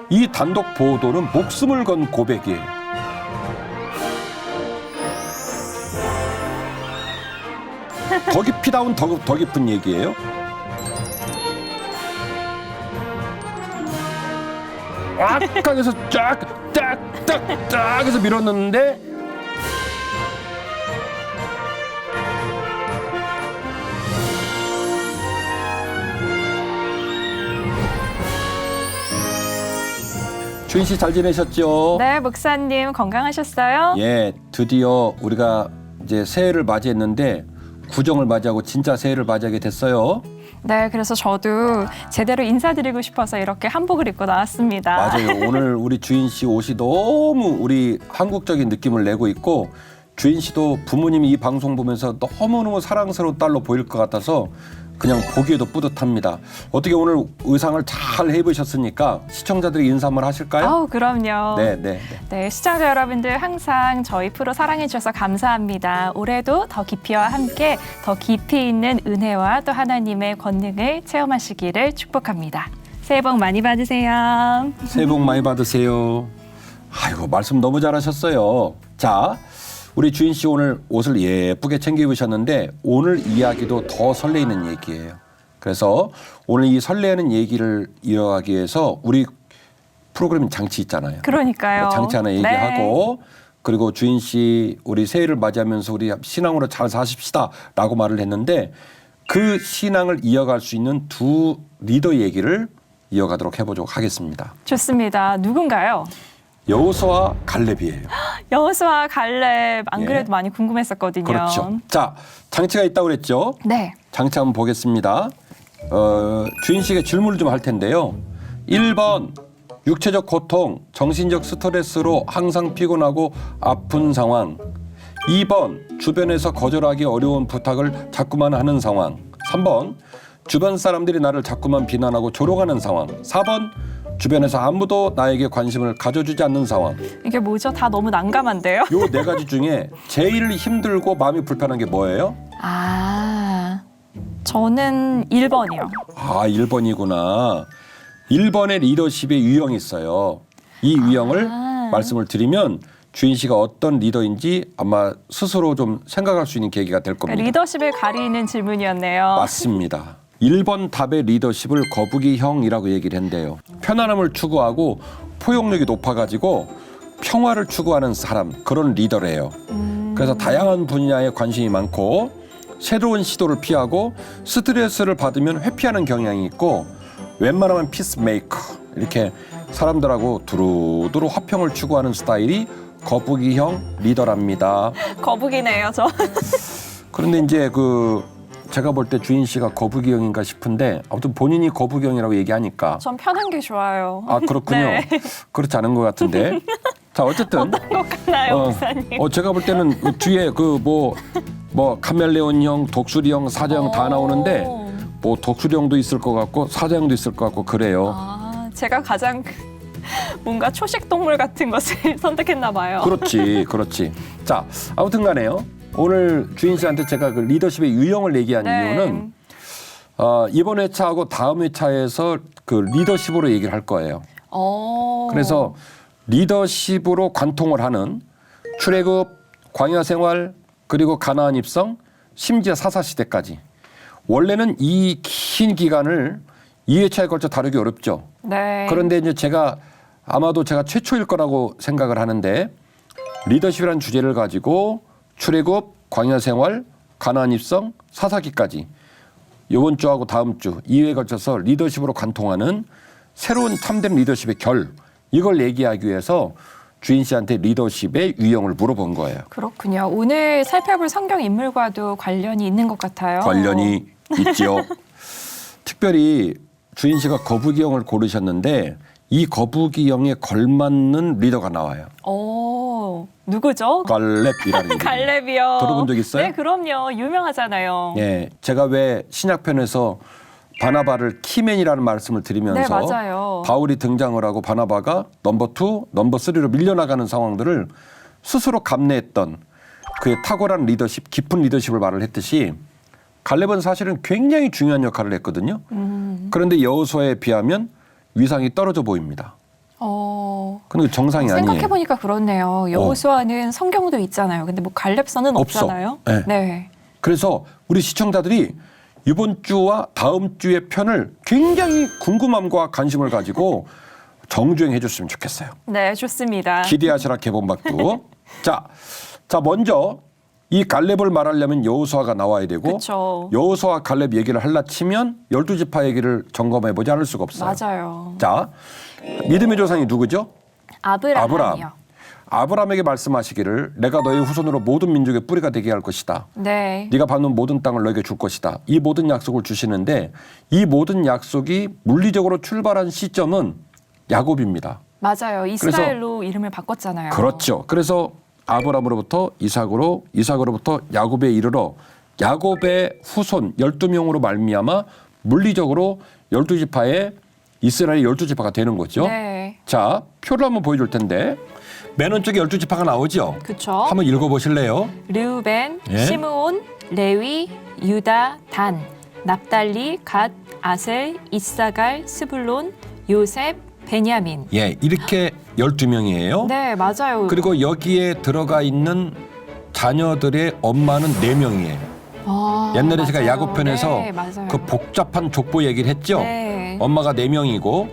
이 단독 보도는 목숨을 건 고백이에요. 더 깊이 다운 더 깊은 얘기예요. 아까 해서 쫙 해서 밀었는데 주인 씨 잘 지내셨죠? 네, 목사님 건강하셨어요? 예, 드디어 우리가 이제 새해를 맞이했는데 구정을 맞이하고 진짜 새해를 맞이하게 됐어요. 네, 그래서 저도 제대로 인사드리고 싶어서 이렇게 한복을 입고 나왔습니다. 맞아요. 오늘 우리 주인 씨 옷이 너무 우리 한국적인 느낌을 내고 있고 주인 씨도 부모님이 이 방송 보면서 너무너무 사랑스러운 딸로 보일 것 같아서 그냥 보기에도 뿌듯합니다. 어떻게 오늘 의상을 잘 해입으셨으니까 시청자들이 인사 한번 하실까요? 아우, 그럼요. 네. 네, 시청자 여러분들 항상 저희 프로 사랑해 주셔서 감사합니다. 올해도 더 깊이와 함께 더 깊이 있는 은혜와 또 하나님의 권능을 체험하시기를 축복합니다. 새해 복 많이 받으세요. 새해 복 많이 받으세요. 아이고 말씀 너무 잘하셨어요. 자, 우리 주인 씨 오늘 옷을 예쁘게 챙겨 입으셨는데 오늘 이야기도 더 설레이는 얘기예요. 그래서 오늘 이 설레는 얘기를 이어가기 위해서 우리 프로그램 장치 있잖아요. 그러니까요. 장치 하나 네. 얘기하고 그리고 주인 씨 우리 새해를 맞이하면서 우리 신앙으로 잘 사십시다라고 말을 했는데 그 신앙을 이어갈 수 있는 두 리더 얘기를 이어가도록 해보도록 하겠습니다. 좋습니다. 누군가요? 여호수아와 갈렙이에요. 여호수아 갈렙 안 예. 그래도 많이 궁금했었거든요. 그렇죠. 자, 장치가 있다고 그랬죠? 네. 장치 한번 보겠습니다. 주인 씨에게 질문을 좀 할 텐데요. 1번 육체적 고통, 정신적 스트레스로 항상 피곤하고 아픈 상황. 2번 주변에서 거절하기 어려운 부탁을 자꾸만 하는 상황. 3번 주변 사람들이 나를 자꾸만 비난하고 조롱하는 상황. 4번 주변에서 아무도 나에게 관심을 가져주지 않는 상황. 이게 뭐죠? 다 너무 난감한데요? 요 네 가지 중에 제일 힘들고 마음이 불편한 게 뭐예요? 아, 저는 1번이요. 아, 1번이구나. 1번의 리더십의 유형이 있어요. 이 유형을 말씀을 드리면 주인 씨가 어떤 리더인지 아마 스스로 좀 생각할 수 있는 계기가 될 겁니다. 리더십을 가리는 질문이었네요. 맞습니다. 1번 답의 리더십을 거북이형이라고 얘기를 한대요. 편안함을 추구하고 포용력이 높아가지고 평화를 추구하는 사람, 그런 리더래요. 그래서 다양한 분야에 관심이 많고 새로운 시도를 피하고 스트레스를 받으면 회피하는 경향이 있고 웬만하면 피스메이커, 이렇게 사람들하고 두루두루 화평을 추구하는 스타일이 거북이형 리더랍니다. 거북이네요, 저. 그런데 이제 제가 볼 때 주인 씨가 거북이형인가 싶은데 아무튼 본인이 거북이형이라고 얘기하니까 전 편한 게 좋아요. 아, 그렇군요. 네. 그렇지 않은 것 같은데. 자, 어쨌든 어떤 것 같나요, 목사님? 제가 볼 때는 그 뒤에 카멜레온형, 독수리형, 사자형 다 나오는데 뭐 독수리형도 있을 것 같고 사자형도 있을 것 같고 그래요. 아, 제가 가장 뭔가 초식 동물 같은 것을 선택했나 봐요. 그렇지. 자, 아무튼 간에요. 오늘 주인 씨한테 제가 그 리더십의 유형을 얘기한 네. 이유는 이번 회차하고 다음 회차에서 그 리더십으로 얘기를 할 거예요. 그래서 리더십으로 관통을 하는 출애굽, 광야 생활, 그리고 가나안 입성, 심지어 사사시대까지. 원래는 이 긴 기간을 2회차에 걸쳐 다루기 어렵죠. 네. 그런데 이제 아마도 제가 최초일 거라고 생각을 하는데 리더십이라는 주제를 가지고 출애굽, 광야 생활, 가나안 입성, 사사기까지 이번 주하고 다음 주 2회에 걸쳐서 리더십으로 관통하는 새로운 참된 리더십의 결, 이걸 얘기하기 위해서 주인 씨한테 리더십의 유형을 물어본 거예요. 그렇군요. 오늘 살펴볼 성경 인물과도 관련이 있는 것 같아요. 관련이 있죠. 특별히 주인 씨가 거북이형을 고르셨는데 이 거북이형에 걸맞는 리더가 나와요. 누구죠? 갈렙이라는 이름. 갈렙이요. 들어본 적 있어요? 네, 그럼요. 유명하잖아요. 예, 제가 왜 신약편에서 바나바를 키맨이라는 말씀을 드리면서 네, 맞아요. 바울이 등장을 하고 바나바가 넘버 2, 넘버 3로 밀려나가는 상황들을 스스로 감내했던 그의 탁월한 리더십, 깊은 리더십을 말을 했듯이 갈렙은 사실은 굉장히 중요한 역할을 했거든요. 그런데 여호수아에 비하면 위상이 떨어져 보입니다. 근데 정상이 아니에요. 생각해보니까 그렇네요. 여호수아는 성경도 있잖아요. 근데 뭐 갈렙서는 없어. 없잖아요. 네. 네. 그래서 우리 시청자들이 이번 주와 다음 주의 편을 굉장히 궁금함과 관심을 가지고 정주행해 줬으면 좋겠어요. 네, 좋습니다. 기대하시라 개봉박두. 자, 먼저 이 갈렙을 말하려면 여호수아가 나와야 되고 그쵸. 여호수아 갈렙 얘기를 할라 치면 12지파 얘기를 점검해 보지 않을 수가 없어요. 맞아요. 자, 믿음의 조상이 누구죠? 아브라함이요. 아브라함에게 말씀하시기를 내가 너의 후손으로 모든 민족의 뿌리가 되게 할 것이다. 네. 네가 받는 모든 땅을 너에게 줄 것이다. 이 모든 약속을 주시는데 이 모든 약속이 물리적으로 출발한 시점은 야곱입니다. 맞아요. 이스라엘로 이름을 바꿨잖아요. 그렇죠. 그래서 아브라함으로부터 이삭으로, 이삭으로부터 야곱에 이르러 야곱의 후손 12명으로 말미암아 물리적으로 12지파의 이스라엘 12지파가 되는 거죠. 네. 자, 표를 한번 보여줄 텐데 맨 왼쪽에 12지파가 나오죠. 그렇죠. 한번 읽어보실래요? 르우벤, 예? 시므온, 레위, 유다, 단, 납달리, 갓, 아셀, 이사갈, 스불론, 요셉, 베냐민. 예, 이렇게 12명이에요. 네, 맞아요. 그리고 여기에 들어가 있는 자녀들의 엄마는 4명이에요. 아, 옛날에 제가 맞아요. 야곱편에서 네, 맞아요. 그 복잡한 족보 얘기를 했죠. 네. 엄마가 4명이고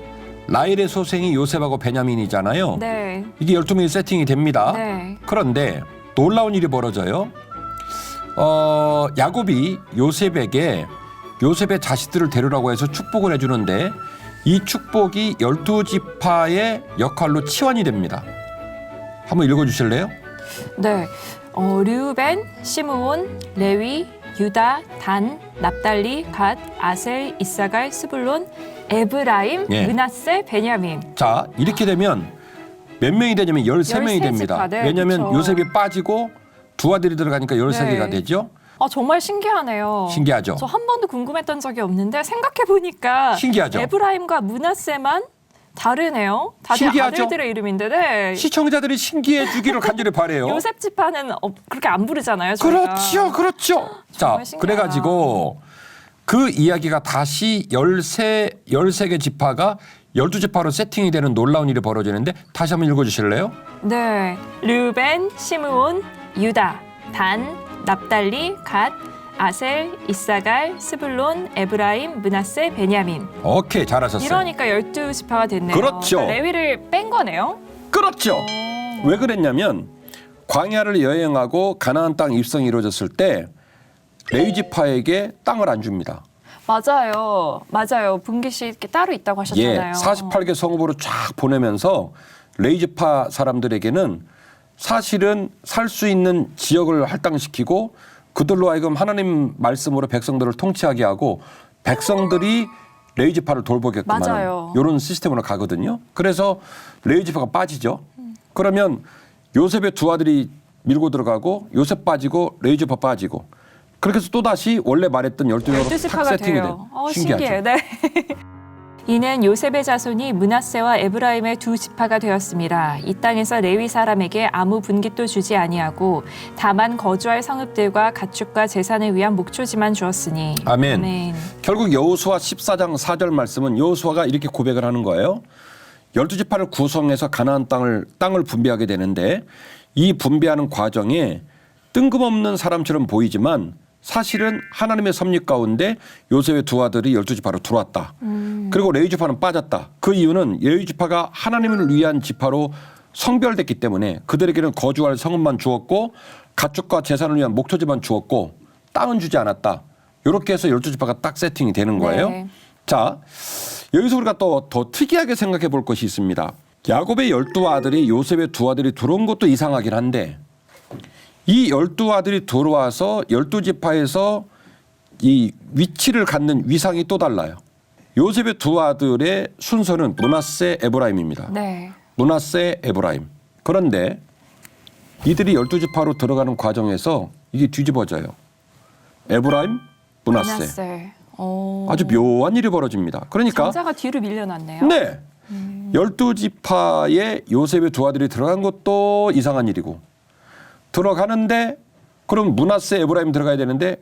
라헬의 소생이 요셉하고 베냐민이잖아요. 네. 이게 12명이 세팅이 됩니다. 네. 그런데 놀라운 일이 벌어져요. 야곱이 요셉에게 요셉의 자식들을 데려라고 해서 축복을 해주는데 이 축복이 12지파의 역할로 치환이 됩니다. 한번 읽어주실래요? 네. 르우벤, 시므온, 레위, 유다, 단, 납달리, 갓, 아셀, 이사갈, 스불론, 에브라임, 예. 므낫세, 베냐민. 자, 이렇게 되면 몇 명이 되냐면 13명이 13 됩니다. 지파, 네, 왜냐하면 그쵸. 요셉이 빠지고 두 아들이 들어가니까 13개가 네. 되죠. 정말 신기하네요. 신기하죠. 저 한 번도 궁금했던 적이 없는데 생각해 보니까 신기하죠. 에브라임과 므낫세만 다르네요. 다들 신기하죠. 아들들의 이름인데 네. 시청자들이 신기해 주기를 간절히 바래요. 요셉 지파는 그렇게 안 부르잖아요. 저희가. 그렇죠. 자, 정말 신기하다. 그래가지고 그 이야기가 다시 13개 지파가 12지파로 세팅이 되는 놀라운 일이 벌어지는데 다시 한번 읽어주실래요? 네. 르벤, 시므온, 유다, 단, 납달리, 갓, 아셀, 이사갈, 스불론, 에브라임, 므낫세, 베냐민. 오케이, 잘하셨어요. 이러니까 12지파가 됐네요. 그렇죠. 그러니까 레위를 뺀 거네요. 그렇죠. 왜 그랬냐면 광야를 여행하고 가나안 땅 입성이 이루어졌을 때 레위 지파에게 땅을 안 줍니다. 맞아요. 분깃이 이렇게 따로 있다고 하셨잖아요. 예, 48개 성읍으로 쫙 보내면서 레위 지파 사람들에게는 사실은 살 수 있는 지역을 할당시키고 그들로 하여금 하나님 말씀으로 백성들을 통치하게 하고 백성들이 레위 지파를 돌보게끔 하는 맞아요. 이런 시스템으로 가거든요. 그래서 레위 지파가 빠지죠. 그러면 요셉의 두 아들이 밀고 들어가고 요셉 빠지고 레위 지파 빠지고 그렇게 해서 또다시 원래 말했던 12명으로 탁 12지파가 세팅이 돼. 돼요. 신기하죠. 신기해요. 네. 이는 요셉의 자손이 므낫세와 에브라임의 두 지파가 되었습니다. 이 땅에서 레위 사람에게 아무 분깃도 주지 아니하고 다만 거주할 성읍들과 가축과 재산을 위한 목초지만 주었으니. 아멘. 결국 여호수아 14장 4절 말씀은 여호수아가 이렇게 고백을 하는 거예요. 12지파를 구성해서 가나안 땅을 분배하게 되는데 이 분배하는 과정에 뜬금없는 사람처럼 보이지만 사실은 하나님의 섭리 가운데 요셉의 두 아들이 12지파로 들어왔다. 그리고 레위 지파는 빠졌다. 그 이유는 레위 지파가 하나님을 위한 지파로 성별됐기 때문에 그들에게는 거주할 성읍만 주었고 가축과 재산을 위한 목초지만 주었고 땅은 주지 않았다. 이렇게 해서 12지파가 딱 세팅이 되는 거예요. 네. 자, 여기서 우리가 또 더 특이하게 생각해 볼 것이 있습니다. 야곱의 12아들이 요셉의 두 아들이 들어온 것도 이상하긴 한데 이 12아들이 들어와서 12지파에서 이 위치를 갖는 위상이 또 달라요. 요셉의 두 아들의 순서는 므낫세, 에브라임입니다. 네. 므낫세, 에브라임. 그런데 이들이 12지파로 들어가는 과정에서 이게 뒤집어져요. 에브라임, 므낫세. 므낫세. 아주 묘한 일이 벌어집니다. 그러니까 장자가 뒤로 밀려났네요. 네. 12지파에 요셉의 두 아들이 들어간 것도 이상한 일이고 들어가는데 그럼 므낫세 에브라임 들어가야 되는데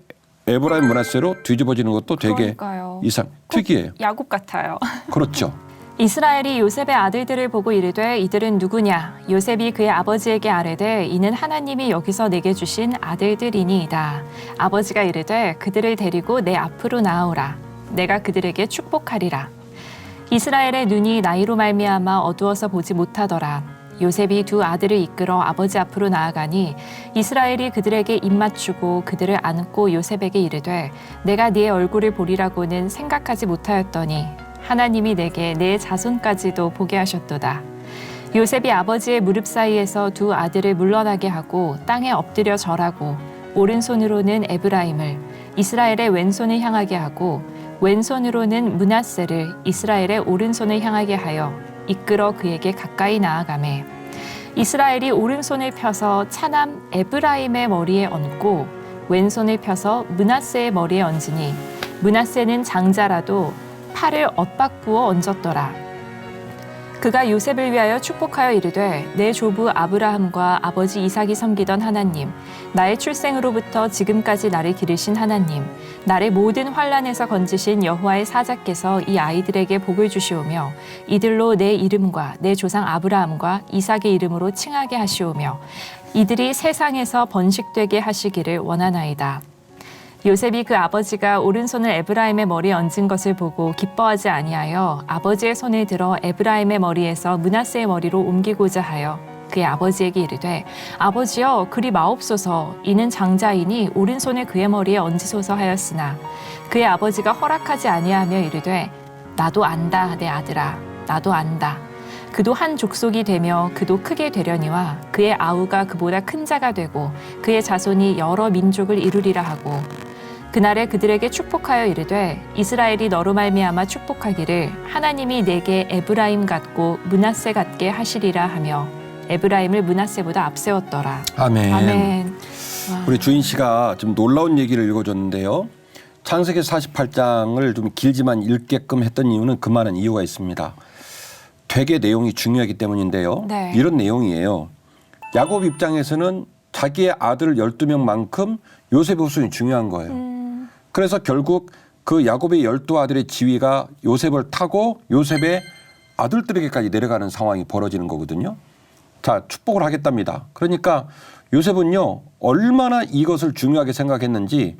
에브라임 므낫세로 뒤집어지는 것도 되게 그러니까요. 특이해요. 야곱 같아요. 그렇죠. 이스라엘이 요셉의 아들들을 보고 이르되 이들은 누구냐? 요셉이 그의 아버지에게 아뢰되 이는 하나님이 여기서 내게 주신 아들들이니이다. 아버지가 이르되 그들을 데리고 내 앞으로 나아오라. 내가 그들에게 축복하리라. 이스라엘의 눈이 나이로 말미암아 어두워서 보지 못하더라. 요셉이 두 아들을 이끌어 아버지 앞으로 나아가니 이스라엘이 그들에게 입맞추고 그들을 안고 요셉에게 이르되 내가 네 얼굴을 보리라고는 생각하지 못하였더니 하나님이 내게 내 자손까지도 보게 하셨도다. 요셉이 아버지의 무릎 사이에서 두 아들을 물러나게 하고 땅에 엎드려 절하고 오른손으로는 에브라임을 이스라엘의 왼손을 향하게 하고 왼손으로는 므낫세를 이스라엘의 오른손을 향하게 하여 이끌어 그에게 가까이 나아가매 이스라엘이 오른손을 펴서 차남 에브라임의 머리에 얹고 왼손을 펴서 므낫세의 머리에 얹으니 므낫세는 장자라도 팔을 엇바꾸어 얹었더라. 그가 요셉을 위하여 축복하여 이르되 내 조부 아브라함과 아버지 이삭이 섬기던 하나님, 나의 출생으로부터 지금까지 나를 기르신 하나님, 나를 모든 환난에서 건지신 여호와의 사자께서 이 아이들에게 복을 주시오며 이들로 내 이름과 내 조상 아브라함과 이삭의 이름으로 칭하게 하시오며 이들이 세상에서 번식되게 하시기를 원하나이다. 요셉이 그 아버지가 오른손을 에브라임의 머리에 얹은 것을 보고 기뻐하지 아니하여 아버지의 손을 들어 에브라임의 머리에서 므낫세의 머리로 옮기고자 하여 그의 아버지에게 이르되 아버지여 그리 마옵소서 이는 장자이니 오른손을 그의 머리에 얹으소서 하였으나 그의 아버지가 허락하지 아니하며 이르되 나도 안다 내 아들아 나도 안다 그도 한 족속이 되며 그도 크게 되려니와 그의 아우가 그보다 큰 자가 되고 그의 자손이 여러 민족을 이루리라 하고 그날에 그들에게 축복하여 이르되 이스라엘이 너로 말미암아 축복하기를 하나님이 내게 에브라임 같고 므낫세 같게 하시리라 하며 에브라임을 므낫세보다 앞세웠더라. 아멘. 아멘. 우리 주인 씨가 좀 놀라운 얘기를 읽어줬는데요. 창세기 48장을 좀 길지만 읽게끔 했던 이유는 그만한 이유가 있습니다. 되게 내용이 중요하기 때문인데요. 네. 이런 내용이에요. 야곱 입장에서는 자기의 아들 12명만큼 요셉의 후손이 중요한 거예요. 그래서 결국 그 야곱의 12아들의 지위가 요셉을 타고 요셉의 아들들에게까지 내려가는 상황이 벌어지는 거거든요. 자, 축복을 하겠답니다. 그러니까 요셉은요, 얼마나 이것을 중요하게 생각했는지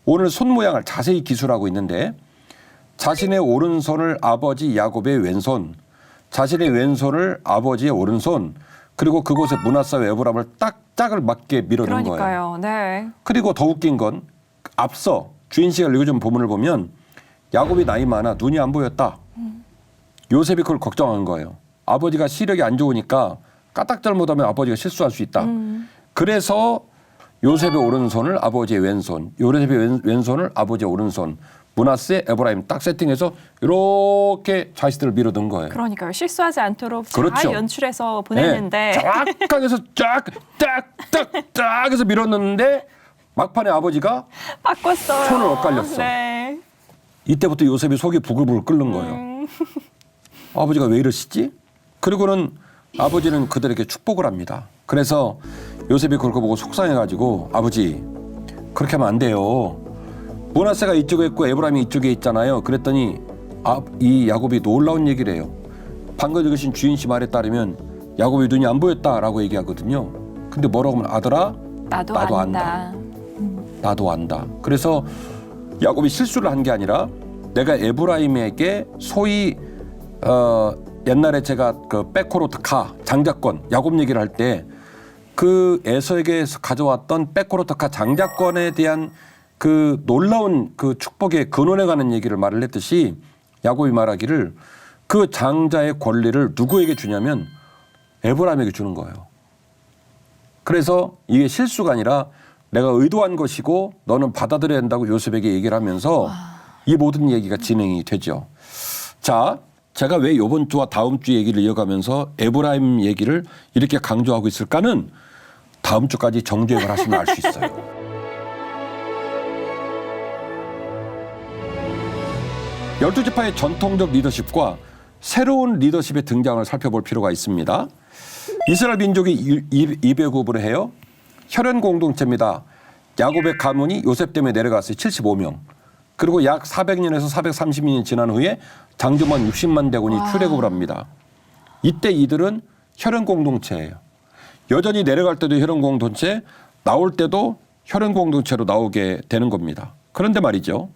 오늘 손 모양을 자세히 기술하고 있는데 자신의 오른손을 아버지 야곱의 왼손, 자신의 왼손을 아버지의 오른손, 그리고 그곳에 므낫세와 에브라임을 딱 짝을 맞게 밀어넣은 거예요. 그러니까요. 네. 그리고 더 웃긴 건 앞서 주인 씨가 읽어준 본문을 보면 야곱이 나이 많아 눈이 안 보였다. 요셉이 그걸 걱정한 거예요. 아버지가 시력이 안 좋으니까 까딱 잘못하면 아버지가 실수할 수 있다. 그래서 요셉의 오른손을 아버지의 왼손, 요셉의 왼손을 아버지의 오른손, 므낫세, 에브라임 딱 세팅해서 이렇게 자식들을 밀어둔 거예요. 그러니까요. 실수하지 않도록 그렇죠. 잘 연출해서 보냈는데 네, 정확하게 해서 쫙 해서 밀어넣는데 막판에 아버지가 바꿨어요. 손을 엇갈렸어. 네. 이때부터 요셉이 속이 부글부글 끓는 거예요. 아버지가 왜 이러시지? 그리고는 아버지는 그들에게 축복을 합니다. 그래서 요셉이 그걸 보고 속상해가지고 아버지 그렇게 하면 안 돼요. 므낫세가 이쪽에 있고 에브라임이 이쪽에 있잖아요. 그랬더니 이 야곱이 놀라운 얘기를 해요. 방금 읽으신 주인 씨 말에 따르면 야곱이 눈이 안 보였다라고 얘기하거든요. 근데 뭐라고 하면 아들아 나도 안다. 나도 안다. 그래서 야곱이 실수를 한 게 아니라 내가 에브라임에게 소위 옛날에 제가 그 베코로트카 장자권 야곱 얘기를 할 때 그 에서에게서 가져왔던 베코로트카 장자권에 대한 그 놀라운 그 축복의 근원에 가는 얘기를 말을 했듯이 야곱이 말하기를 그 장자의 권리를 누구에게 주냐면 에브라임에게 주는 거예요. 그래서 이게 실수가 아니라 내가 의도한 것이고 너는 받아들여야 한다고 요셉에게 얘기를 하면서 이 모든 얘기가 진행이 되죠. 자, 제가 왜 이번 주와 다음 주 얘기를 이어가면서 에브라임 얘기를 이렇게 강조하고 있을까는 다음 주까지 정주행을 하시면 알 수 있어요. 열두 지파의 전통적 리더십과 새로운 리더십의 등장을 살펴볼 필요가 있습니다. 이스라엘 민족이 200급으로 해요. 혈연 공동체입니다. 야곱의 가문이 요셉 때문에 내려갔어요. 75명. 그리고 약 400년에서 430년이 지난 후에 장정만 60만 대군이 출애굽을 합니다. 이때 이들은 혈연 공동체예요. 여전히 내려갈 때도 혈연 공동체, 나올 때도 혈연 공동체로 나오게 되는 겁니다. 그런데 말이죠.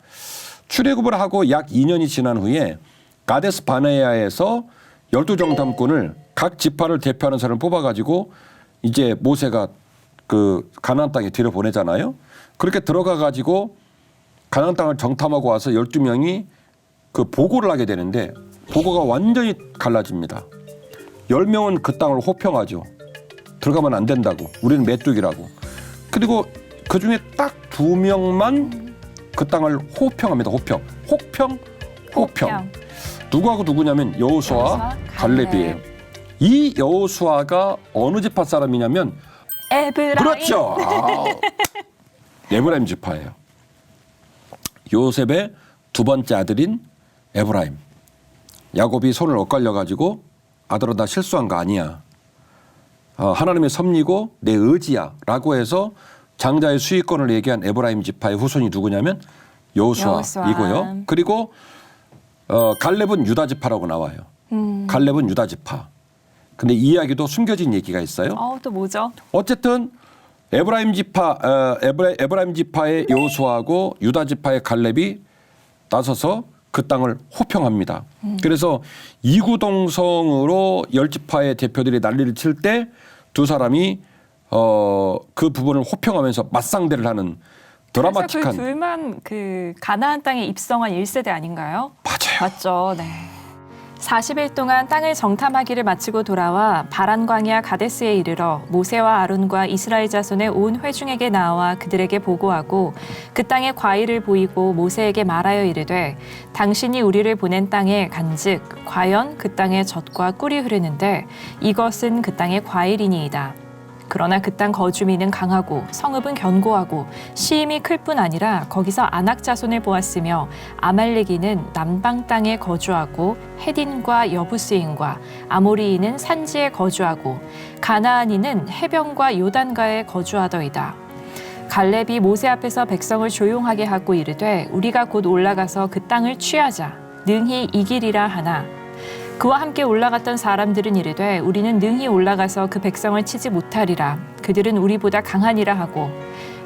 출애굽을 하고 약 2년이 지난 후에 가데스 바네아에서 12정탐꾼을 각 지파를 대표하는 사람을 뽑아가지고 이제 모세가 그 가나안 땅에 들여보내잖아요. 그렇게 들어가가지고 가나안 땅을 정탐하고 와서 12명이 그 보고를 하게 되는데 보고가 완전히 갈라집니다. 10명은 그 땅을 호평하죠. 들어가면 안 된다고. 우리는 메뚜기라고. 그리고 그중에 딱 2명만 그 땅을 호평합니다. 호평. 누구하고 누구냐면 여호수아와 갈렙이에요. 이 여호수아가 어느 지파 사람이냐면 에브라임. 그렇죠. 에브라임 지파예요. 요셉의 두 번째 아들인 에브라임. 야곱이 손을 엇갈려 가지고 아들아 나 실수한 거 아니야. 하나님의 섭리고 내 의지야라고 해서 장자의 수익권을 얘기한 에브라임 지파의 후손이 누구냐면 여호수아이고요. 그리고 갈렙은 유다 지파라고 나와요. 갈렙은 유다 지파. 근데 이 이야기도 숨겨진 얘기가 있어요. 또 뭐죠? 어쨌든 에브라임 지파의 여호수아하고 유다 지파의 갈렙이 나서서 그 땅을 호평합니다. 그래서 이구동성으로 10지파의 대표들이 난리를 칠 때 두 사람이 그 부분을 호평하면서 맞상대를 하는 드라마틱한. 그 둘만 그 가나안 땅에 입성한 1세대 아닌가요? 맞아요. 맞죠. 네. 40일 동안 땅을 정탐하기를 마치고 돌아와 바란 광야 가데스에 이르러 모세와 아론과 이스라엘 자손의 온 회중에게 나와 그들에게 보고하고 그 땅의 과일을 보이고 모세에게 말하여 이르되 당신이 우리를 보낸 땅에 간즉 과연 그 땅에 젖과 꿀이 흐르는데 이것은 그 땅의 과일이니이다. 그러나 그 땅 거주민은 강하고 성읍은 견고하고 시임이 클 뿐 아니라 거기서 아낙 자손을 보았으며 아말렉인은 남방 땅에 거주하고 헤딘과 여부스인과 아모리인은 산지에 거주하고 가나안인은 해변과 요단가에 거주하더이다. 갈렙이 모세 앞에서 백성을 조용하게 하고 이르되 우리가 곧 올라가서 그 땅을 취하자 능히 이기리라 하나 그와 함께 올라갔던 사람들은 이르되 우리는 능히 올라가서 그 백성을 치지 못하리라. 그들은 우리보다 강하니라 하고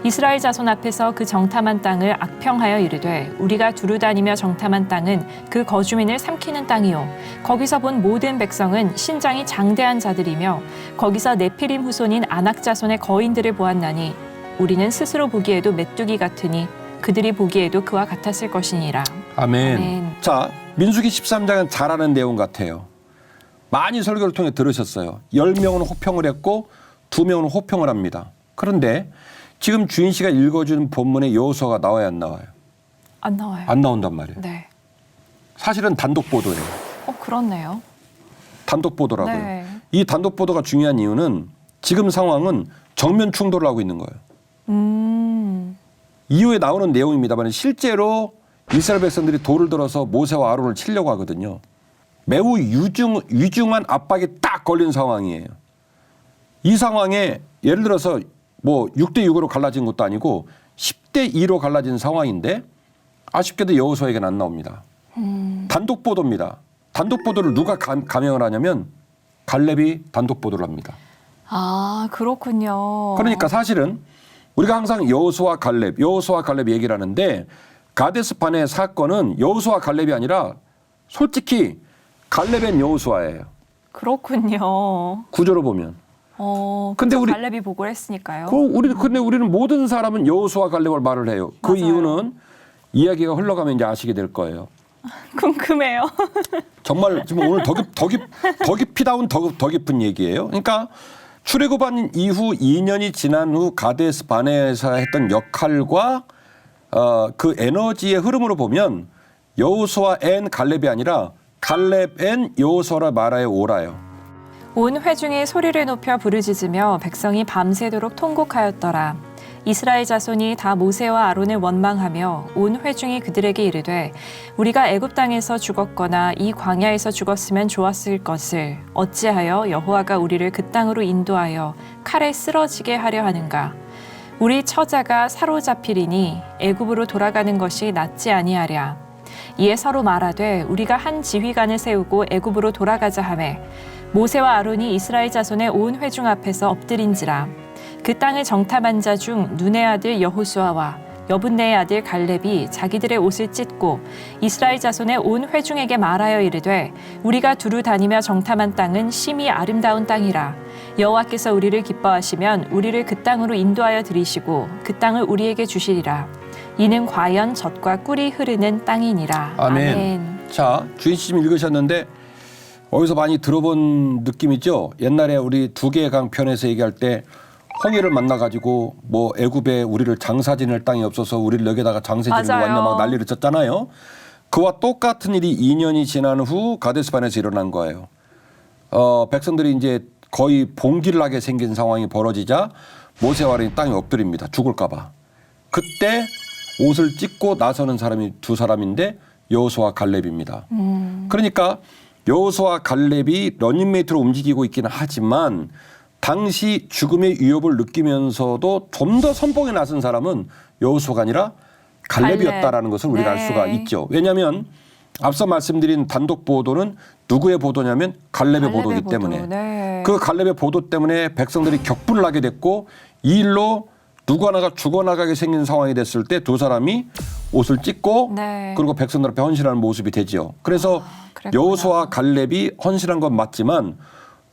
이스라엘 자손 앞에서 그 정탐한 땅을 악평하여 이르되 우리가 두루 다니며 정탐한 땅은 그 거주민을 삼키는 땅이요 거기서 본 모든 백성은 신장이 장대한 자들이며 거기서 네피림 후손인 아낙 자손의 거인들을 보았나니 우리는 스스로 보기에도 메뚜기 같으니 그들이 보기에도 그와 같았을 것이니라. 아멘. 자, 민수기 13장은 잘 아는 내용 같아요. 많이 설교를 통해 들으셨어요. 10명은 호평을 했고 2명은 호평을 합니다. 그런데 지금 주인 씨가 읽어준 본문에 여호수아가 나와야 안 나와요? 안 나와요. 안 나온단 말이에요. 네. 사실은 단독 보도예요. 그렇네요. 단독 보도라고요. 네. 이 단독 보도가 중요한 이유는 지금 상황은 정면 충돌을 하고 있는 거예요. 이후에 나오는 내용입니다만 실제로 이스라엘 백성들이 돌을 들어서 모세와 아론을 치려고 하거든요. 매우 위중한 압박이 딱 걸린 상황이에요. 이 상황에 예를 들어서 뭐 6대 6으로 갈라진 것도 아니고 10대 2로 갈라진 상황인데 아쉽게도 여호수아에게는 안 나옵니다. 단독 보도입니다. 단독 보도를 누가 감행을 하냐면 갈렙이 단독 보도를 합니다. 그렇군요. 그러니까 사실은 우리가 항상 여호수아 갈렙 얘기를 하는데 가데스 바네 사건은 여호수아 갈렙이 아니라 솔직히 갈렙엔 여호수아예요. 그렇군요. 구조로 보면. 근데 우리 갈렙이 보고를 했으니까요. 근데 우리는 모든 사람은 여호수아 갈렙을 말을 해요. 그 맞아요. 이유는 이야기가 흘러가면 이제 아시게 될 거예요. 궁금해요. 정말 지금 오늘 더 깊이다운 더 깊은 얘기예요. 그러니까 출애굽한 이후 2년이 지난 후 가데스 바네에서 했던 역할과 그 에너지의 흐름으로 보면 여호수아 앤 갈렙이 아니라 갈렙 앤 여호수아라 말하여 오라요. 온 회중이 소리를 높여 부르짖으며 백성이 밤새도록 통곡하였더라. 이스라엘 자손이 다 모세와 아론을 원망하며 온 회중이 그들에게 이르되 우리가 애굽 땅에서 죽었거나 이 광야에서 죽었으면 좋았을 것을 어찌하여 여호와가 우리를 그 땅으로 인도하여 칼에 쓰러지게 하려 하는가. 우리 처자가 사로잡히리니 애굽으로 돌아가는 것이 낫지 아니하랴. 이에 서로 말하되 우리가 한 지휘관을 세우고 애굽으로 돌아가자 하매 모세와 아론이 이스라엘 자손의 온 회중 앞에서 엎드린지라. 그 땅을 정탐한 자 중 눈의 아들 여호수아와 여분네의 아들 갈렙이 자기들의 옷을 찢고 이스라엘 자손의 온 회중에게 말하여 이르되 우리가 두루 다니며 정탐한 땅은 심히 아름다운 땅이라. 여호와께서 우리를 기뻐하시면 우리를 그 땅으로 인도하여 들이시고 그 땅을 우리에게 주시리라. 이는 과연 젖과 꿀이 흐르는 땅이니라. 아멘. 아멘. 자, 주인 씨 지금 읽으셨는데 어디서 많이 들어본 느낌이죠? 옛날에 우리 두 개의 강 편에서 얘기할 때 홍해를 만나가지고 뭐 애굽에 우리를 장사 지낼 땅이 없어서 우리를 여기다가 장사 지내고 맞아요. 왔냐 막 난리를 쳤잖아요. 그와 똑같은 일이 2년이 지난 후 가데스반에서 일어난 거예요. 백성들이 이제 거의 봉기를 생긴 상황이 벌어지자 모세와 아론이 땅에 엎드립니다. 죽을까 봐. 그때 옷을 찢고 나서는 사람이 두 사람인데 여호수아와 갈렙입니다. 그러니까 여호수아와 갈렙이 러닝메이트로 움직이고 있기는 하지만 당시 죽음의 위협을 느끼면서도 좀 더 선봉에 나선 사람은 여호수아가 아니라 갈렙이었다라는 것을 우리가 알 수가 있죠. 왜냐하면 앞서 말씀드린 단독 보도는 누구의 보도냐면 갈렙의 보도이기 때문에 네. 그 갈렙의 보도 때문에 백성들이 격분을 하게 됐고 이 일로 누구 하나가 죽어나가게 생긴 상황이 됐을 때 두 사람이 옷을 찢고 네. 그리고 백성들 앞에 헌신하는 모습이 되죠. 그래서 그랬구나. 여호수아와 갈렙이 헌신한 건 맞지만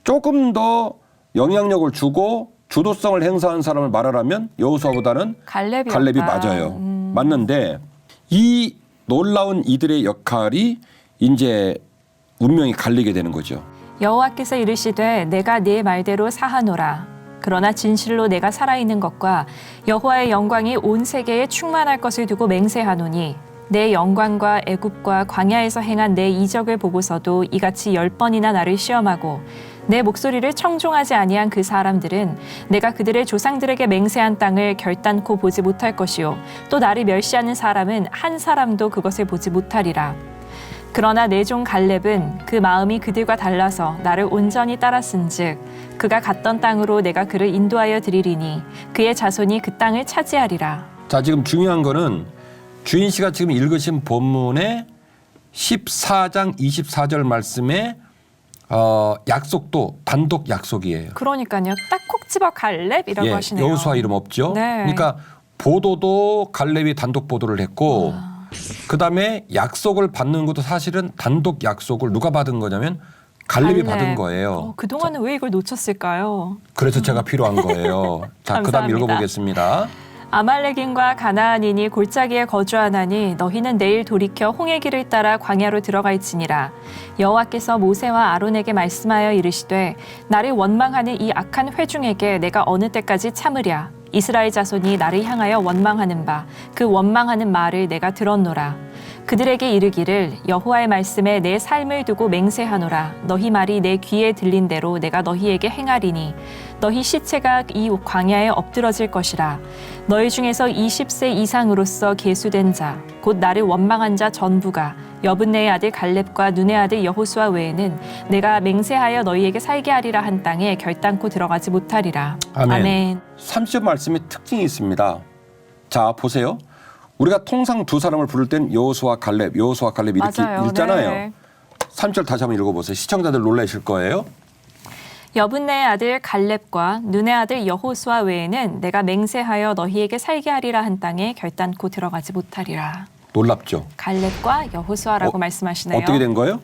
조금 더 영향력을 주고 주도성을 행사한 사람을 말하라면 여호수아보다는 갈렙이었다. 갈렙이 맞아요. 맞는데 이 놀라운 이들의 역할이 이제 운명이 갈리게 되는 거죠. 여호와께서 이르시되 내가 네 말대로 사하노라. 그러나 진실로 내가 살아있는 것과 여호와의 영광이 온 세계에 충만할 것을 두고 맹세하노니 내 영광과 애굽과 광야에서 행한 내 이적을 보고서도 이같이 10번이나 나를 시험하고 내 목소리를 청종하지 아니한 그 사람들은 내가 그들의 조상들에게 맹세한 땅을 결단코 보지 못할 것이요 또 나를 멸시하는 사람은 한 사람도 그것을 보지 못하리라. 그러나 내 종 갈렙은 그 마음이 그들과 달라서 나를 온전히 따랐은즉 그가 갔던 땅으로 내가 그를 인도하여 드리리니 그의 자손이 그 땅을 차지하리라. 자, 지금 중요한 거는 주인 씨가 지금 읽으신 본문의 14장 24절 말씀에 약속도 단독 약속이에요. 그러니까요. 딱 콕 집어 갈렙이라고 하시네요. 여호수아 이름 없죠. 네. 그러니까 보도도 갈렙이 단독 보도를 했고 그다음에 약속을 받는 것도 사실은 단독 약속을 누가 받은 거냐면 갈렙이 받은 거예요. 그동안은 왜 이걸 놓쳤을까요? 그래서 제가 필요한 거예요. 자, 그다음 감사합니다. 읽어보겠습니다. 아말렉인과 가나안인이 골짜기에 거주하나니 너희는 내일 돌이켜 홍해 길을 따라 광야로 들어갈지니라. 여호와께서 모세와 아론에게 말씀하여 이르시되 나를 원망하는 이 악한 회중에게 내가 어느 때까지 참으랴. 이스라엘 자손이 나를 향하여 원망하는 바 그 원망하는 말을 내가 들었노라. 그들에게 이르기를 여호와의 말씀에 내 삶을 두고 맹세하노라. 너희 말이 내 귀에 들린 대로 내가 너희에게 행하리니 너희 시체가 이 광야에 엎드러질 것이라. 너희 중에서 20세 이상으로서 계수된 자 곧 나를 원망한 자 전부가 여분네의 아들 갈렙과 눈의 아들 여호수아 외에는 내가 맹세하여 너희에게 살게 하리라 한 땅에 결단코 들어가지 못하리라. 아멘. 30절 말씀에 특징이 있습니다. 자, 보세요. 우리가 통상 두 사람을 부를 땐 여호수아 갈렙 이렇게 맞아요. 읽잖아요. 네. 3절 다시 한번 읽어보세요. 시청자들 놀라실 거예요. 여분네의 아들 갈렙과 눈의 아들 여호수아 외에는 내가 맹세하여 너희에게 살게 하리라 한 땅에 결단코 들어가지 못하리라. 놀랍죠. 갈렙과 여호수아라고 말씀하시네요. 어떻게 된 거예요?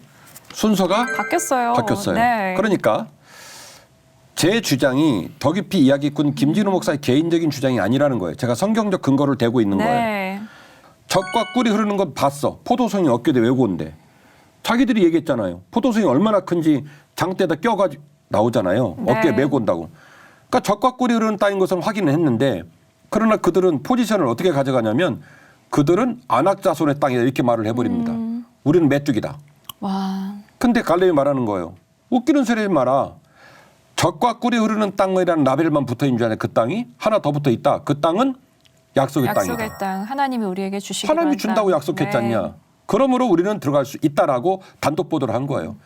순서가 바뀌었어요. 네. 그러니까 제 주장이 더 깊이 이야기꾼 김진우 목사의 개인적인 주장이 아니라는 거예요. 제가 성경적 근거를 대고 있는 거예요. 네. 젖과 꿀이 흐르는 건 봤어. 포도송이 어깨에 외고인데. 자기들이 얘기했잖아요. 포도송이 얼마나 큰지 장대에다 껴가지고 나오잖아요. 네. 어깨에 메고 온다고. 그러니까 젖과 꿀이 흐르는 땅인 것을 확인을 했는데 그러나 그들은 포지션을 어떻게 가져가냐면 그들은 안악자손의 땅이다 이렇게 말을 해버립니다. 우리는 메뚜기다. 와. 근데 갈렙이 말하는 거예요. 웃기는 소리 마라. 젖과 꿀이 흐르는 땅이라는 라벨만 붙어있는 줄 아냐. 그 땅이 하나 더 붙어있다. 그 땅은 약속의 땅이다. 약속의 땅. 하나님이 우리에게 주시기로 하나님이 한 준다고 땅. 약속했지 않냐. 네. 그러므로 우리는 들어갈 수 있다라고 단독 보도를 한 거예요.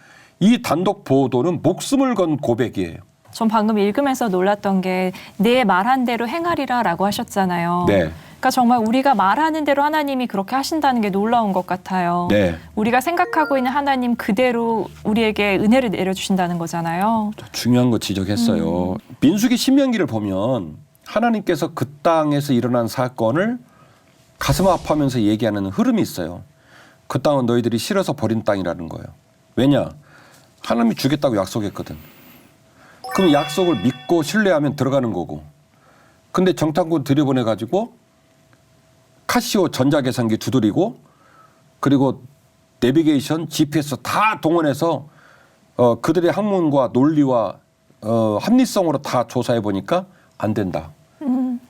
이 단독 보도는 목숨을 건 고백이에요. 전 방금 읽으면서 놀랐던 게 내 말한 대로 행하리라라고 하셨잖아요. 네. 그러니까 정말 우리가 말하는 대로 하나님이 그렇게 하신다는 게 놀라운 것 같아요. 네. 우리가 생각하고 있는 하나님 그대로 우리에게 은혜를 내려주신다는 거잖아요. 중요한 거 지적했어요. 민수기 신명기를 보면 하나님께서 그 땅에서 일어난 사건을 가슴 아파하면서 얘기하는 흐름이 있어요. 그 땅은 너희들이 싫어서 버린 땅이라는 거예요. 왜냐? 하나님이 주겠다고 약속했거든. 그럼 약속을 믿고 신뢰하면 들어가는 거고. 근데 정탐꾼 들여보내가지고 카시오 전자계산기 두드리고 그리고 내비게이션, GPS 다 동원해서 그들의 학문과 논리와 합리성으로 다 조사해 보니까 안 된다.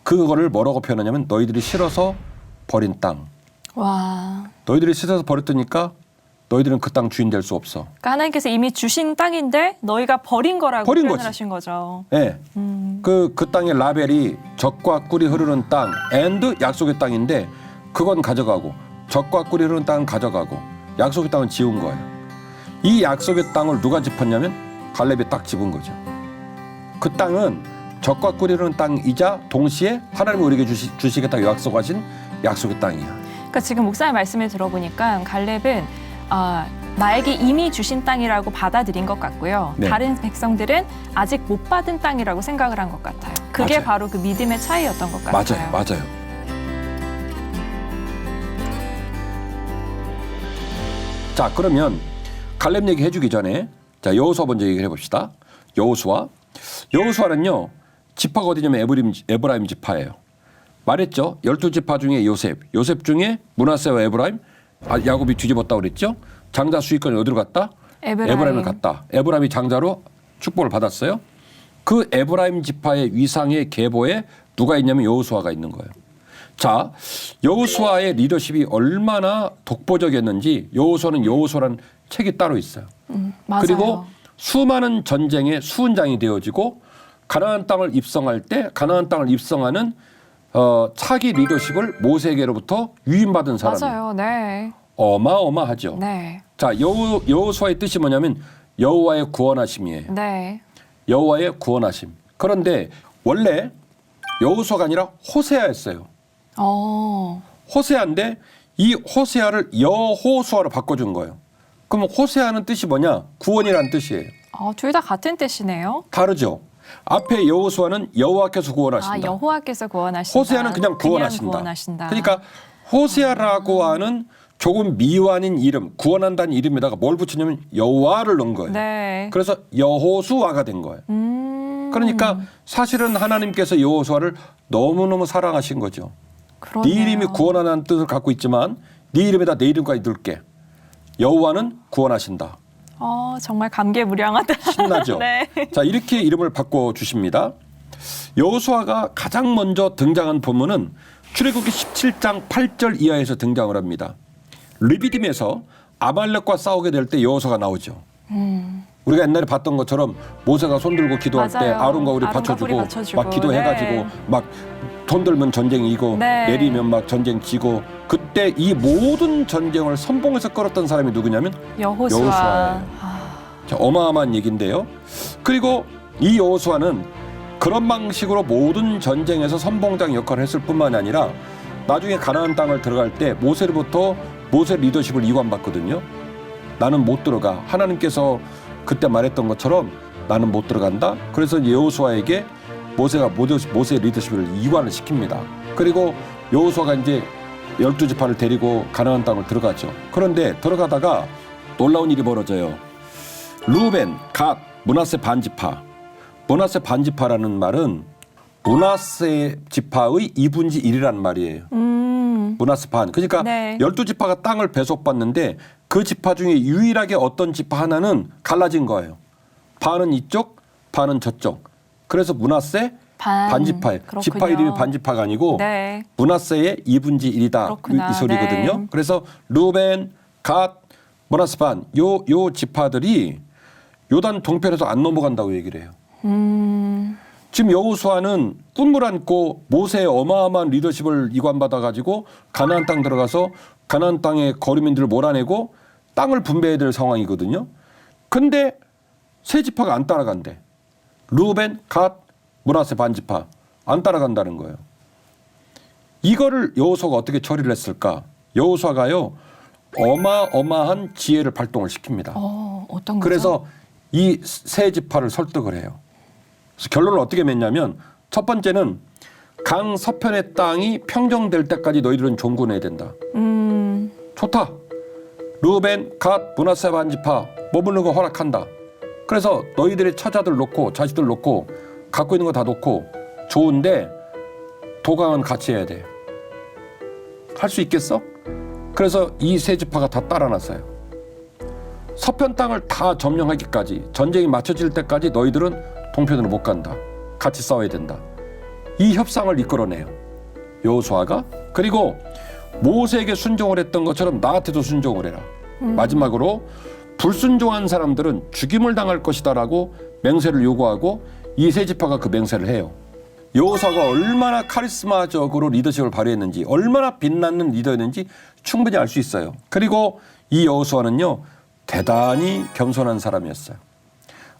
그거를 뭐라고 표현하냐면 너희들이 싫어서 버린 땅. 와. 너희들이 싫어서 버렸으니까 너희들은 그 땅 주인 될 수 없어. 그러니까 하나님께서 이미 주신 땅인데 너희가 버린 거라고 버린 표현을 거지. 하신 거죠. 예. 그 땅의 라벨이 젖과 꿀이 흐르는 땅, 앤드 약속의 땅인데 그건 가져가고 젖과 꿀이 흐르는 땅은 가져가고 약속의 땅은 지운 거예요. 이 약속의 땅을 누가 짚었냐면 갈렙이 딱 짚은 거죠. 그 땅은 젖과 꿀이 흐르는 땅이자 동시에 하나님이 우리에게 주시겠다고 약속하신 약속의 땅이야. 그러니까 지금 목사님 말씀을 들어보니까 갈렙은 나에게 이미 주신 땅이라고 받아들인 것 같고요. 네. 다른 백성들은 아직 못 받은 땅이라고 생각을 한 것 같아요. 그게 맞아요. 바로 그 믿음의 차이였던 것 같아요. 맞아요. 자, 그러면 갈렙 얘기 해주기 전에 자 여호수아 먼저 얘기를 해봅시다. 여호수아는요 지파가 어디냐면 에브라임 지파예요. 말했죠. 12지파 중에 요셉 중에 므낫세와 에브라임, 야곱이 뒤집었다고 그랬죠. 장자 수익권이 어디로 갔다? 에브라임을 갔다. 에브라임이 장자로 축복을 받았어요. 그 에브라임 지파의 위상의 계보에 누가 있냐면 여호수아가 있는 거예요. 자, 여호수아의 리더십이 얼마나 독보적이었는지 여호수아라는 책이 따로 있어요. 맞아요. 그리고 수많은 전쟁의 수훈장이 되어지고 가나안 땅을 입성할 때 가나안 땅을 입성하는 차기 리더십을 모세에게로부터 위임받은 사람이에요. 맞아요. 네. 어마어마하죠. 네. 자, 여호수아의 뜻이 뭐냐면 여호와의 구원하심이에요. 네. 여호와의 구원하심. 그런데 원래 여호수아가 아니라 호세아였어요. 호세아인데 이 호세아를 여호수아로 바꿔준 거예요. 그럼 호세아는 뜻이 뭐냐? 구원이라는 뜻이에요. 둘 다 같은 뜻이네요. 다르죠. 앞에 여호수아는 여호와께서 구원하신다. 여호와께서 구원하신다. 호세아는 그냥 구원하신다. 구원하신다. 그러니까 호세아라고 하는 조금 미완인 이름, 구원한다는 이름에다가 뭘 붙이냐면 여호와를 넣은 거예요. 네. 그래서 여호수아가 된 거예요. 그러니까 사실은 하나님께서 여호수아를 너무너무 사랑하신 거죠. 그러네요. 네 이름이 구원하는 뜻을 갖고 있지만 네 이름에다 내 이름까지 넣을게. 여호와는 구원하신다. 정말 감개무량하다. 신나죠? 네. 자, 이렇게 이름을 바꿔주십니다. 여호수아가 가장 먼저 등장한 본문은 출애굽기 17장 8절 이하에서 등장을 합니다. 르비딤에서 아말렉과 싸우게 될 때 여호수아가 나오죠. 우리가 옛날에 봤던 것처럼 모세가 손 들고 기도할 때 맞아요. 아론과 우리 아론과 받쳐주고 뿔이 받쳐주고. 막 기도해가지고 네. 막 손 들면 전쟁 이고 네. 내리면 막 전쟁 지고 그때 이 모든 전쟁을 선봉에서 끌었던 사람이 누구냐면 여호수아예요. 자, 어마어마한 얘기인데요. 그리고 이 여호수아는 그런 방식으로 모든 전쟁에서 선봉장 역할을 했을 뿐만 아니라 나중에 가나안 땅을 들어갈 때 모세로부터 모세 리더십을 이관받거든요. 나는 못 들어가. 하나님께서 그때 말했던 것처럼 나는 못 들어간다. 그래서 여호수아에게 모세가 모세 리더십을 이관을 시킵니다. 그리고 여호수아가 이제 12지파를 데리고 가나안 땅을 들어가죠. 그런데 들어가다가 놀라운 일이 벌어져요. 루벤, 갓, 므낫세 반지파. 므낫세 반지파라는 말은 므낫세 지파의 2분의 1이라는 말이에요. 므낫세 반. 그러니까 네. 12지파가 땅을 배속받는데 그 지파 중에 유일하게 어떤 지파 하나는 갈라진 거예요. 반은 이쪽, 반은 저쪽. 그래서 므낫세 반지파예요. 그렇군요. 지파 이름이 반지파가 아니고 네. 므낫세의 2분의 1이다. 그렇구나. 이 소리거든요. 네. 그래서 루벤, 갓, 므낫세 반 요 지파들이 요단 동편에서 안 넘어간다고 얘기를 해요. 지금 여호수아는 꿈을 안고 모세의 어마어마한 리더십을 이관받아 가지고 가나안 땅 들어가서 가나안 땅의 거류민들을 몰아내고 땅을 분배해야 될 상황이거든요. 근데 세 지파가 안 따라간대. 루벤, 갓, 므낫세 반지파 안 따라간다는 거예요. 이거를 여호수아가 어떻게 처리를 했을까? 여호수아가요 어마어마한 지혜를 발동을 시킵니다. 어떤 거죠? 그래서 이 세 지파를 설득을 해요. 그래서 결론을 어떻게 맺냐면 첫 번째는 강 서편의 땅이 평정될 때까지 너희들은 종군해야 된다. 좋다. 루벤, 갓, 므낫세 반지파 머무르는 거 허락한다. 그래서 너희들의 처자들 놓고 자식들 놓고 갖고 있는 거 다 놓고 좋은데 도강은 같이 해야 돼. 할 수 있겠어? 그래서 이 세 지파가 다 따라 나서요. 서편 땅을 다 점령하기까지 전쟁이 맞춰질 때까지 너희들은 동편으로 못 간다. 같이 싸워야 된다. 이 협상을 이끌어내요. 여호수아가. 그리고 모세에게 순종을 했던 것처럼 나한테도 순종을 해라. 마지막으로 불순종한 사람들은 죽임을 당할 것이다라고 맹세를 요구하고 이 세 지파가 그 맹세를 해요. 여호수아가 얼마나 카리스마적으로 리더십을 발휘했는지 얼마나 빛나는 리더였는지 충분히 알 수 있어요. 그리고 이 여호수아는요 대단히 겸손한 사람이었어요.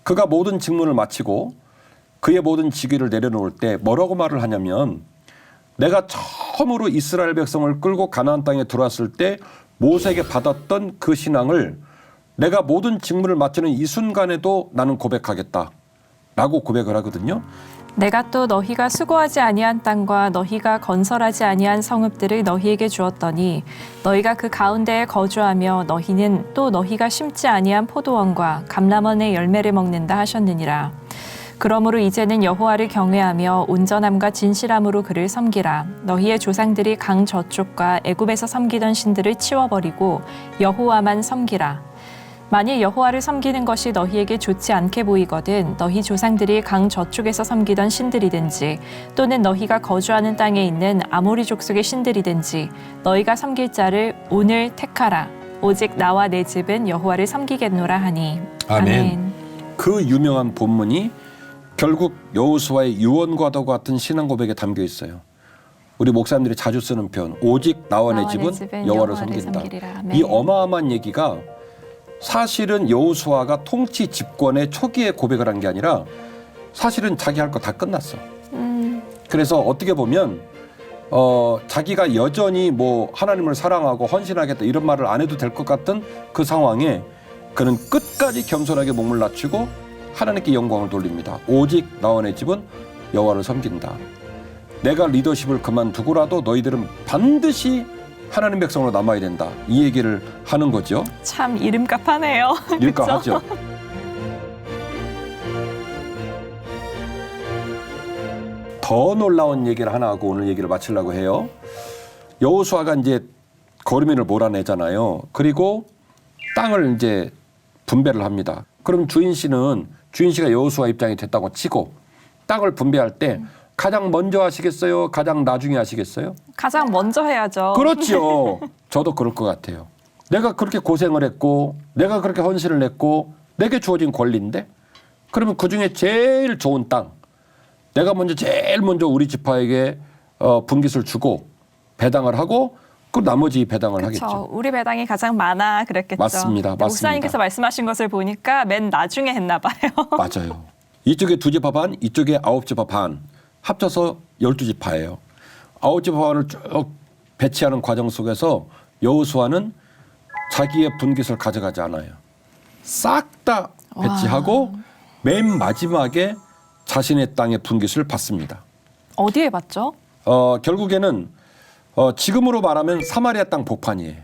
그가 모든 직무를 마치고 그의 모든 직위를 내려놓을 때 뭐라고 말을 하냐면 내가 처음으로 이스라엘 백성을 끌고 가나안 땅에 들어왔을 때 모세에게 받았던 그 신앙을 내가 모든 직무를 마치는 이 순간에도 나는 고백하겠다 라고 고백을 하거든요. 내가 또 너희가 수고하지 아니한 땅과 너희가 건설하지 아니한 성읍들을 너희에게 주었더니 너희가 그 가운데에 거주하며 너희는 또 너희가 심지 아니한 포도원과 감람원의 열매를 먹는다 하셨느니라. 그러므로 이제는 여호와를 경외하며 온전함과 진실함으로 그를 섬기라. 너희의 조상들이 강 저쪽과 애굽에서 섬기던 신들을 치워버리고 여호와만 섬기라. 만일 여호와를 섬기는 것이 너희에게 좋지 않게 보이거든 너희 조상들이 강 저쪽에서 섬기던 신들이든지 또는 너희가 거주하는 땅에 있는 아모리 족속의 신들이든지 너희가 섬길 자를 오늘 택하라. 오직 나와 내 집은 여호와를 섬기겠노라 하니. 아멘. 그 유명한 본문이 결국 여호수아의 유언과도 같은 신앙 고백에 담겨 있어요. 우리 목사님들이 자주 쓰는 표현 오직 나와 내 집은 여호와를 섬긴다. 이 어마어마한 얘기가 사실은 여호수아가 통치 집권의 초기에 고백을 한 게 아니라 사실은 자기 할 거 다 끝났어. 그래서 어떻게 보면 자기가 여전히 뭐 하나님을 사랑하고 헌신하겠다 이런 말을 안 해도 될 것 같은 그 상황에 그는 끝까지 겸손하게 몸을 낮추고 하나님께 영광을 돌립니다. 오직 나와 내 집은 여호와를 섬긴다. 내가 리더십을 그만두고라도 너희들은 반드시 하나님 백성으로 남아야 된다. 이 얘기를 하는 거죠. 참 이름값하네요. 이름값하죠. 더 놀라운 얘기를 하나 하고 오늘 얘기를 마치려고 해요. 여호수아가 이제 거류민을 몰아내잖아요. 그리고 땅을 이제 분배를 합니다. 그럼 주인 씨가 여호수아 입장이 됐다고 치고 땅을 분배할 때 가장 먼저 하시겠어요? 가장 나중에 하시겠어요? 가장 먼저 해야죠. 그렇죠. 저도 그럴 것 같아요. 내가 그렇게 고생을 했고 내가 그렇게 헌신을 했고 내게 주어진 권리인데 그러면 그중에 제일 좋은 땅 내가 제일 먼저 우리 지파에게 분깃을 주고 배당을 하고 그 나머지 배당을 하겠죠. 우리 배당이 가장 많아 그랬겠죠. 맞습니다. 목사님께서 말씀하신 것을 보니까 맨 나중에 했나 봐요. 맞아요. 이쪽에 2지파 반, 이쪽에 9지파 반 합쳐서 12지파예요. 9지파 반을 쭉 배치하는 과정 속에서 여호수아는 자기의 분깃을 가져가지 않아요. 싹 다 배치하고 맨 마지막에 자신의 땅의 분깃을 받습니다. 어디에 받죠? 결국에는 지금으로 말하면 사마리아 땅 복판이에요.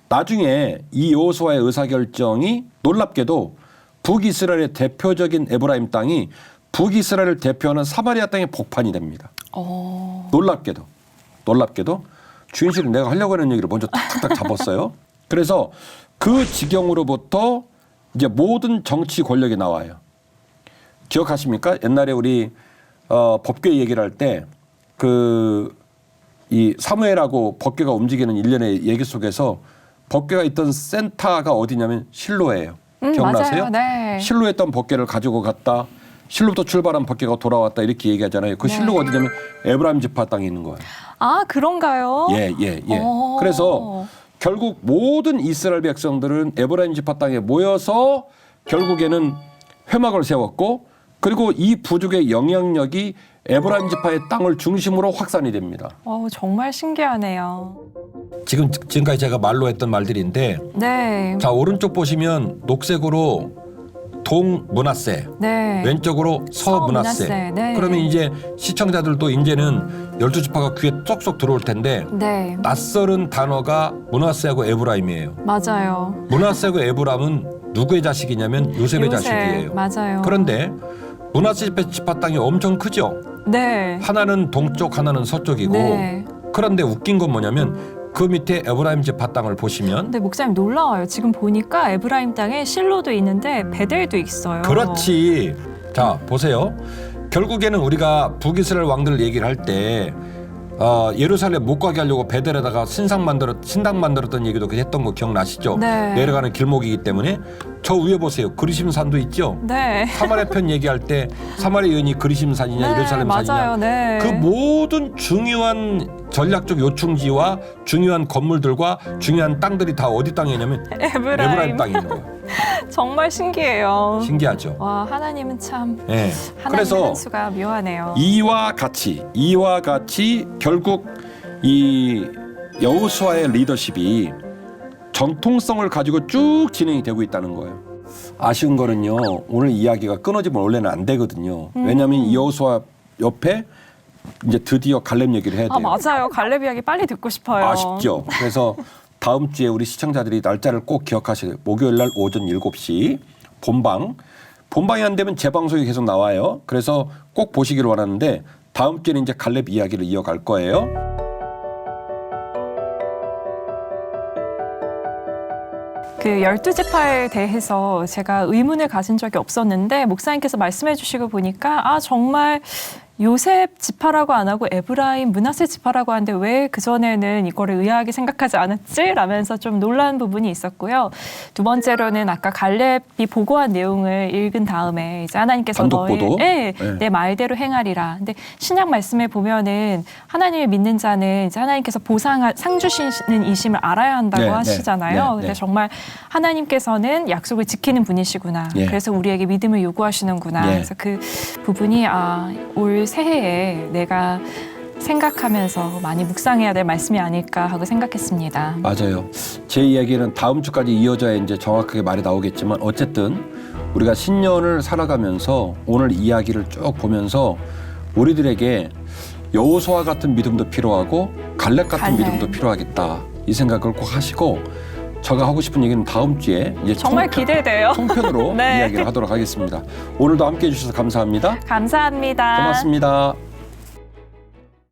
나중에 이 여호수아의 의사결정이 놀랍게도 북이스라엘의 대표적인 에브라임 땅이 북이스라엘을 대표하는 사마리아 땅의 복판이 됩니다. 놀랍게도 주인실은 내가 하려고 하는 얘기를 먼저 탁탁 잡았어요. 그래서 그 지경으로부터 이제 모든 정치 권력이 나와요. 기억하십니까? 옛날에 우리 법궤 얘기를 할 때 이 사무엘하고 법궤가 움직이는 일련의 얘기 속에서 법궤가 있던 센터가 어디냐면 실로예요. 기억나세요? 맞아요. 네. 실로에 있던 법궤를 가지고 갔다. 실로부터 출발한 법궤가 돌아왔다 이렇게 얘기하잖아요. 그 실로가 어디냐면 에브라임 지파 땅에 있는 거예요. 아 그런가요? 예. 그래서 결국 모든 이스라엘 백성들은 에브라임 지파 땅에 모여서 결국에는 회막을 세웠고 그리고 이 부족의 영향력이 에브라임 지파의 땅을 중심으로 확산이 됩니다. 정말 신기하네요. 지금까지 제가 말로 했던 말들인데 네. 자 오른쪽 보시면 녹색으로 동므낫세, 네. 왼쪽으로 서므낫세. 서므낫세, 네. 그러면 이제 시청자들도 이제는 12지파가 귀에 쏙쏙 들어올 텐데 네. 낯설은 단어가 므낫세하고 에브라임이에요. 맞아요. 므낫세하고 에브라임은 누구의 자식이냐면 요셉의 자식이에요. 맞아요. 그런데 므낫세 지파 땅이 엄청 크죠. 네. 하나는 동쪽, 하나는 서쪽이고. 네. 그런데 웃긴 건 뭐냐면 그 밑에 에브라임 지파 땅을 보시면 근데 목사님 놀라워요. 지금 보니까 에브라임 땅에 실로도 있는데 베델도 있어요. 그렇지. 자 보세요. 결국에는 우리가 북이스라엘 왕들 얘기를 할 때 예루살렘 못 가게 하려고 베델에다가 신당 만들었던 얘기도 했던 거 기억나시죠? 네. 내려가는 길목이기 때문에 저 위에 보세요. 그리심산도 있죠. 네. 사마리아 편 얘기할 때 사마리아 여인이 그리심산이냐 예루살렘 맞아요. 산이냐 네. 그 모든 중요한 전략적 요충지와 중요한 건물들과 중요한 땅들이 다 어디 땅이냐면 에브라임 땅이 있는 거예요. 정말 신기해요. 신기하죠. 와, 하나님은 참 네. 하나님 그래서 한수가 묘하네요. 이와 같이 결국 이 여호수아의 리더십이 정통성을 가지고 쭉 진행이 되고 있다는 거예요. 아쉬운 거는요. 오늘 이야기가 끊어지면 원래는 안 되거든요. 왜냐하면 이 여호수아 옆에 이제 드디어 갈렙 얘기를 해야 돼요. 맞아요. 갈렙 이야기 빨리 듣고 싶어요. 아쉽죠. 그래서 다음 주에 우리 시청자들이 날짜를 꼭 기억하시고 목요일 날 오전 7시 본방이 안 되면 재방송이 계속 나와요. 그래서 꼭 보시기를 원하는데 다음 주에는 이제 갈렙 이야기를 이어갈 거예요. 그 12지파에 대해서 제가 의문을 가진 적이 없었는데 목사님께서 말씀해 주시고 보니까 정말 요셉 지파라고 안 하고 에브라임, 므낫세 지파라고 하는데 왜 그전에는 이거를 의아하게 생각하지 않았지? 라면서 좀 놀란 부분이 있었고요. 두 번째로는 아까 갈렙이 보고한 내용을 읽은 다음에 이제 하나님께서 단독 보도? 내 말대로 행하리라. 근데 신약 말씀에 보면은 하나님을 믿는 자는 이제 하나님께서 상 주시는 이심을 알아야 한다고 하시잖아요. 근데 정말 하나님께서는 약속을 지키는 분이시구나. 그래서 우리에게 믿음을 요구하시는구나. 그래서 그 부분이 올 새해에 내가 생각하면서 많이 묵상해야 될 말씀이 아닐까 하고 생각했습니다. 맞아요. 제 이야기는 다음 주까지 이어져야 이제 정확하게 말이 나오겠지만 어쨌든 우리가 신년을 살아가면서 오늘 이야기를 쭉 보면서 우리들에게 여호수아 같은 믿음도 필요하고 갈렙 같은 믿음도 필요하겠다. 이 생각을 꼭 하시고 제가 하고 싶은 얘기는 다음 주에 이제 정말 기대돼요. 총편으로 이야기를 하도록 하겠습니다. 오늘도 함께해 주셔서 감사합니다. 감사합니다. 고맙습니다.